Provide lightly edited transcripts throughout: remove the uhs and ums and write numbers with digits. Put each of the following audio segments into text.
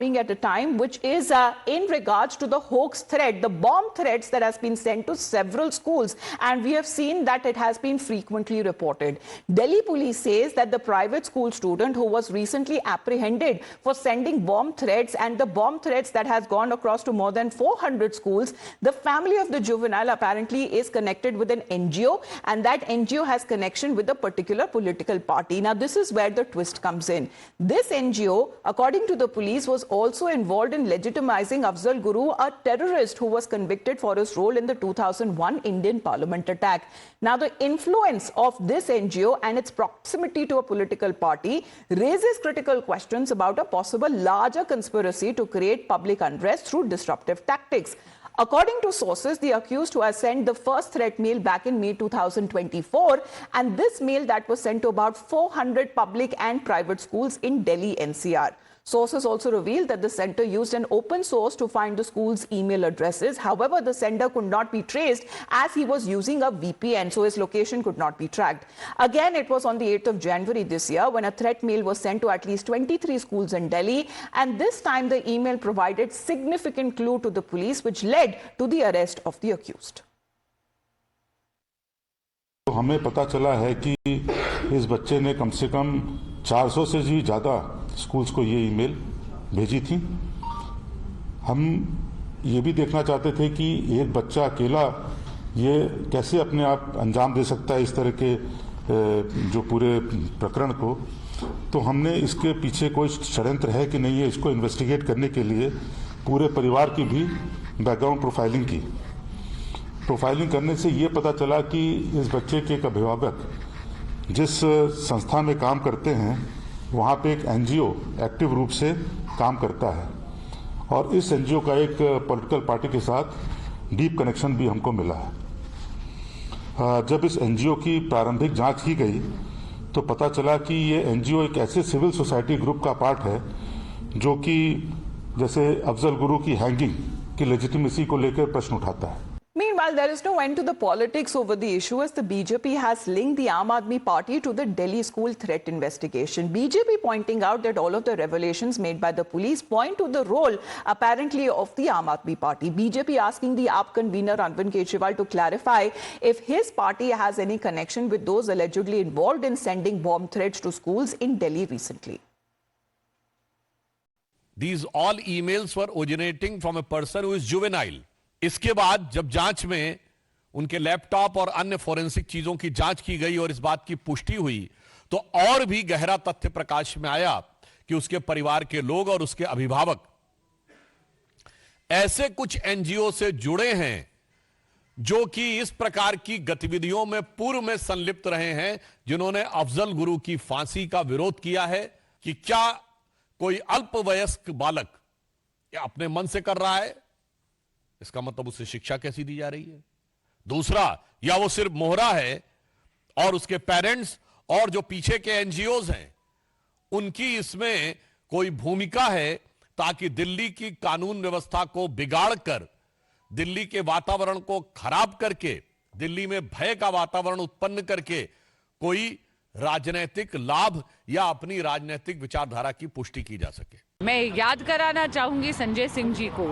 At a time which is in regards to the hoax threat, the bomb threats that has been sent to several schools, and we have seen that it has been frequently reported. Delhi police says that the private school student who was recently apprehended for sending bomb threats and the bomb threats that has gone across to more than 400 schools, the family of the juvenile apparently is connected with an NGO, and that NGO has connection with a particular political party. Now this is where the twist comes in. This NGO, according to the police, was also involved in legitimizing Afzal Guru, a terrorist who was convicted for his role in the 2001 Indian Parliament attack. Now, the influence of this NGO and its proximity to a political party raises critical questions about a possible larger conspiracy to create public unrest through disruptive tactics. According to sources, the accused who has sent the first threat mail back in May 2024, and this mail that was sent to about 400 public and private schools in Delhi NCR. Sources also revealed that the center used an open source to find the school's email addresses. However, the sender could not be traced as he was using a VPN, so his location could not be tracked. Again, it was on the 8th of January this year when a threat mail was sent to at least 23 schools in Delhi, and this time the email provided significant clue to the police, which led to the arrest of the accused. तो हमें पता चला है कि इस बच्चे ने कम से कम 400 से भी ज़्यादा स्कूल्स को ये ईमेल भेजी थी। हम ये भी देखना चाहते थे कि एक बच्चा अकेला ये कैसे अपने आप अंजाम दे सकता है इस तरह के जो पूरे प्रकरण को। तो हमने इसके पीछे कोई षड्यंत्र है कि नहीं है, इसको इन्वेस्टिगेट करने के लिए पूरे परिवार की भी बैकग्राउंड प्रोफाइलिंग करने से ये पता चला कि इस बच्चे के एक अभिभावक जिस संस्था में काम करते हैं वहाँ पे एक एनजीओ एक्टिव रूप से काम करता है, और इस एनजीओ का एक पॉलिटिकल पार्टी के साथ डीप कनेक्शन भी हमको मिला है। जब इस एनजीओ की प्रारंभिक जांच की गई तो पता चला कि ये एनजीओ एक ऐसे सिविल सोसाइटी ग्रुप का पार्ट है जो कि जैसे अफजल गुरु की हैंगिंग की लेजिटिमेसी को लेकर प्रश्न उठाता है। Meanwhile, there is no end to the politics over the issue as the BJP has linked the Aam Aadmi Party to the Delhi school threat investigation. BJP pointing out that all of the revelations made by the police point to the role apparently of the Aam Aadmi Party. BJP asking the AAP convener Arvind Kejriwal to clarify if his party has any connection with those allegedly involved in sending bomb threats to schools in Delhi recently. These all emails were originating from a person who is juvenile. इसके बाद जब जांच में उनके laptop और अन्य forensic चीजों की जांच की गई और इस बात की पुष्टि हुई तो और भी गहरा तथ्य प्रकाश में आया कि उसके परिवार के लोग और उसके अभिभावक ऐसे कुछ एनजीओ से जुड़े हैं जो कि इस प्रकार की गतिविधियों में पूर्व में संलिप्त रहे हैं, जिन्होंने अफजल गुरु की फांसी का विरोध किया है। कि क्या कोई अल्पवयस्क बालक अपने मन से कर रहा है, इसका मतलब उसे शिक्षा कैसी दी जा रही है। दूसरा, या वो सिर्फ मोहरा है और उसके पेरेंट्स और जो पीछे के एनजीओज हैं उनकी इसमें कोई भूमिका है ताकि दिल्ली की कानून व्यवस्था को बिगाड़कर, दिल्ली के वातावरण को खराब करके, दिल्ली में भय का वातावरण उत्पन्न करके कोई राजनीतिक लाभ या अपनी राजनीतिक विचारधारा की पुष्टि की जा सके। मैं याद कराना चाहूंगी संजय सिंह जी को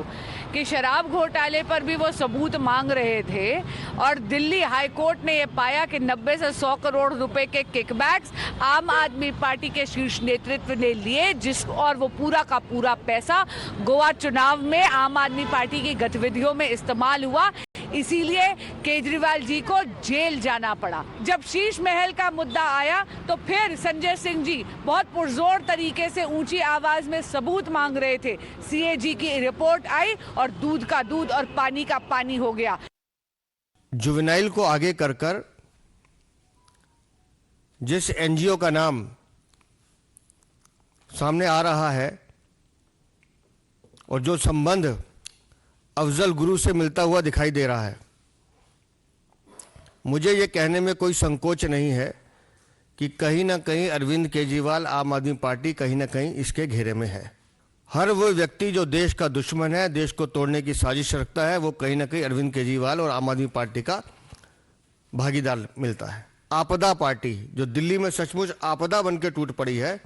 कि शराब घोटाले पर भी वो सबूत मांग रहे थे और दिल्ली हाई कोर्ट ने ये पाया कि 90 से 100 करोड़ रुपए के किकबैक्स आम आदमी पार्टी के शीर्ष नेतृत्व ने लिए, और वो पूरा का पूरा पैसा गोवा चुनाव में आम आदमी पार्टी की गतिविधियों में इस्तेमाल हुआ। इसीलिए केजरीवाल जी को जेल जाना पड़ा। जब शीश महल का मुद्दा आया तो फिर संजय सिंह जी बहुत पुरजोर तरीके से ऊंची आवाज में सबूत मांग रहे थे। सीएजी की रिपोर्ट आई और दूध का दूध और पानी का पानी हो गया। जुवेनाइल को आगे कर जिस एनजीओ का नाम सामने आ रहा है और जो संबंध अफजल गुरु से मिलता हुआ दिखाई दे रहा है, मुझे ये कहने में कोई संकोच नहीं है कि कहीं ना कहीं अरविंद केजरीवाल आम आदमी पार्टी कहीं ना कहीं इसके घेरे में है। हर वो व्यक्ति जो देश का दुश्मन है, देश को तोड़ने की साजिश रखता है, वो कहीं ना कहीं अरविंद केजरीवाल और आम आदमी पार्टी का भागीदार मिलता है। आपदा पार्टी जो दिल्ली में सचमुच आपदा बनकर टूट पड़ी है,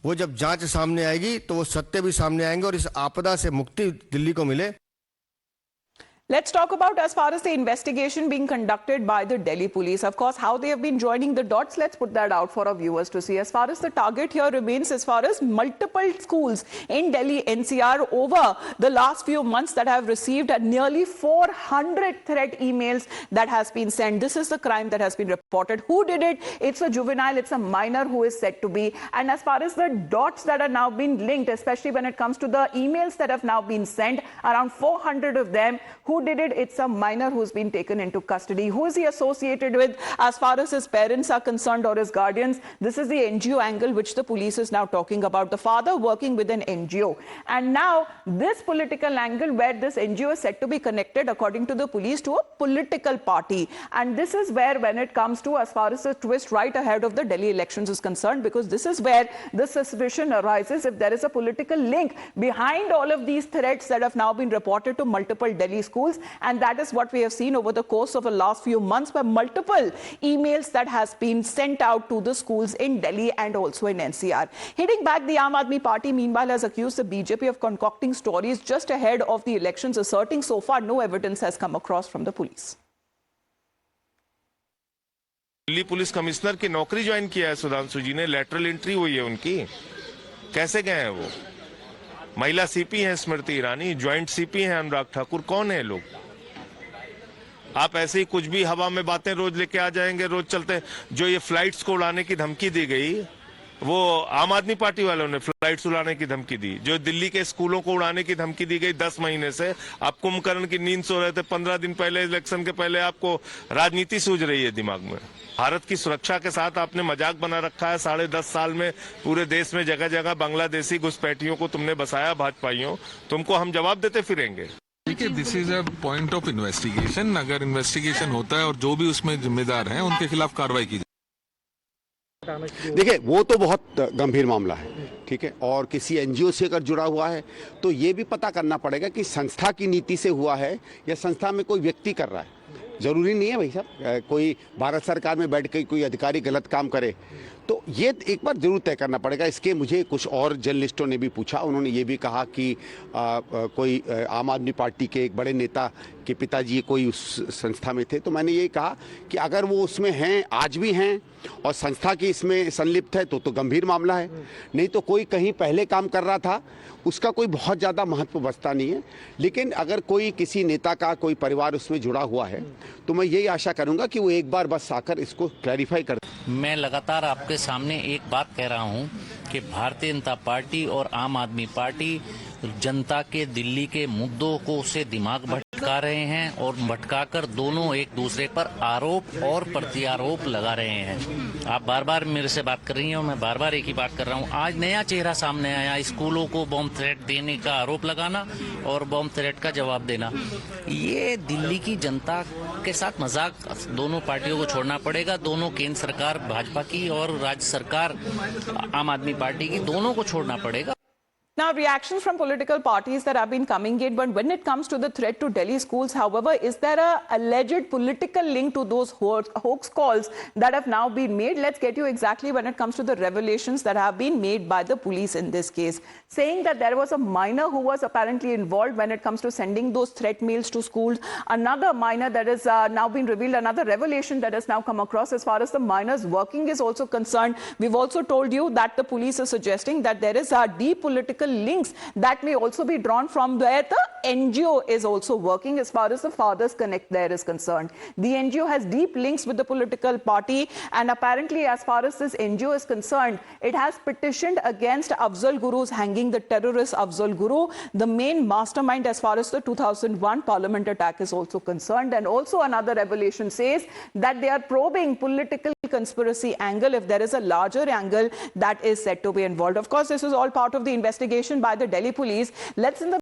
वो जब जांच सामने आएगी तो वो सत्य भी सामने आएंगे और इस आपदा से मुक्ति दिल्ली को मिले। Let's talk about as far as the investigation being conducted by the Delhi police. Of course, how they have been joining the dots. Let's put that out for our viewers to see. As far as the target here remains, as far as multiple schools in Delhi NCR over the last few months that have received nearly 400 threat emails that has been sent. This is the crime that has been reported. Who did it? It's a juvenile, it's a minor who is said to be. And as far as the dots that are now being linked, especially when it comes to the emails that have now been sent, around 400 of them, who did it? It's a minor who's been taken into custody. Who is he associated with as far as his parents are concerned or his guardians? This is the NGO angle which the police is now talking about. The father working with an NGO. And now this political angle where this NGO is said to be connected, according to the police, to a political party. And this is where, when it comes to as far as the twist right ahead of the Delhi elections is concerned, because this is where the suspicion arises if there is a political link behind all of these threats that have now been reported to multiple Delhi schools. And that is what we have seen over the course of the last few months, where multiple emails that has been sent out to the schools in Delhi and also in NCR. Hitting back, the Aam Aadmi Party meanwhile has accused the BJP of concocting stories just ahead of the elections, asserting so far no evidence has come across from the police. Delhi police commissioner की नौकरी join किया है सुधांशु जी ने, lateral entry हुई है उनकी। कैसे गए हैं वो? महिला सीपी हैं स्मृति ईरानी, ज्वाइंट सीपी हैं अनुराग ठाकुर। कौन है लोग? आप ऐसे ही कुछ भी हवा में बातें रोज लेके आ जाएंगे, रोज चलते। जो ये फ्लाइट्स को उड़ाने की धमकी दी गई, वो आम आदमी पार्टी वालों ने फ्लाइट्स उड़ाने की धमकी दी। जो दिल्ली के स्कूलों को उड़ाने की धमकी दी गई 10 महीने से, आप कुंभकर्ण की नींद सो रहे थे। 15 दिन पहले, इलेक्शन के पहले आपको राजनीति सूझ रही है दिमाग में। भारत की सुरक्षा के साथ आपने मजाक बना रखा है। 10.5 साल में पूरे देश में जगह जगह बांग्लादेशी घुसपैठियों को तुमने बसाया, भाजपाइयों। तुमको हम जवाब देते फिरेंगे। देखिए, this is a point of investigation. अगर इन्वेस्टिगेशन होता है और जो भी उसमें जिम्मेदार हैं उनके खिलाफ कार्रवाई की। देखिए, वो तो बहुत गंभीर मामला है, ठीक है, और किसी एनजीओ से अगर जुड़ा हुआ है तो ये भी पता करना पड़ेगा कि संस्था की नीति से हुआ है या संस्था में कोई व्यक्ति कर रहा है। जरूरी नहीं है भाई साहब कोई भारत सरकार में बैठ के कोई अधिकारी गलत काम करे, तो ये एक बार जरूर तय करना पड़ेगा। इसके मुझे कुछ और जर्नलिस्टों ने भी पूछा, उन्होंने ये भी कहा कि कोई आम आदमी पार्टी के एक बड़े नेता के पिताजी कोई उस संस्था में थे। तो मैंने ये कहा कि अगर वो उसमें हैं, आज भी हैं, और संस्था की इसमें संलिप्त है तो गंभीर मामला है। नहीं तो कोई कहीं पहले काम कर रहा था, उसका कोई बहुत ज़्यादा महत्व बचता नहीं है। लेकिन अगर कोई किसी नेता का कोई परिवार उसमें जुड़ा हुआ है तो मैं यही आशा करूंगा कि वो एक बार बस आकर इसको क्लैरिफाई कर। मैं लगातार आपके सामने एक बात कह रहा हूं कि भारतीय जनता पार्टी और आम आदमी पार्टी जनता के दिल्ली के मुद्दों को से दिमाग भटका रहे हैं और भटकाकर दोनों एक दूसरे पर आरोप और प्रत्यारोप लगा रहे हैं। आप बार बार मेरे से बात कर रही हैं और मैं बार बार एक ही बात कर रहा हूं। आज नया चेहरा सामने आया, स्कूलों को बॉम्ब थ्रेट देने का आरोप लगाना और बॉम्ब थ्रेट का जवाब देना। ये दिल्ली की जनता के साथ मजाक दोनों पार्टियों को छोड़ना पड़ेगा। दोनों केंद्र सरकार भाजपा की और राज्य सरकार आम आदमी पार्टी की, दोनों को छोड़ना पड़ेगा। Now, reactions from political parties that have been coming in, but when it comes to the threat to Delhi schools, however, is there a alleged political link to those hoax calls that have now been made? Let's get you exactly when it comes to the revelations that have been made by the police in this case, saying that there was a minor who was apparently involved when it comes to sending those threat mails to schools. Another minor that is now been revealed, another revelation that has now come across as far as the minor's working is also concerned. We've also told you that the police is suggesting that there is a deep political links that may also be drawn from where the NGO is also working as far as the Fathers Connect there is concerned. The NGO has deep links with the political party, and apparently as far as this NGO is concerned, it has petitioned against Afzal Guru's hanging, the terrorist Afzal Guru, the main mastermind as far as the 2001 parliament attack is also concerned. And also another revelation says that they are probing political conspiracy angle if there is a larger angle that is said to be involved. Of course, this is all part of the investigation by the Delhi police. Let's in the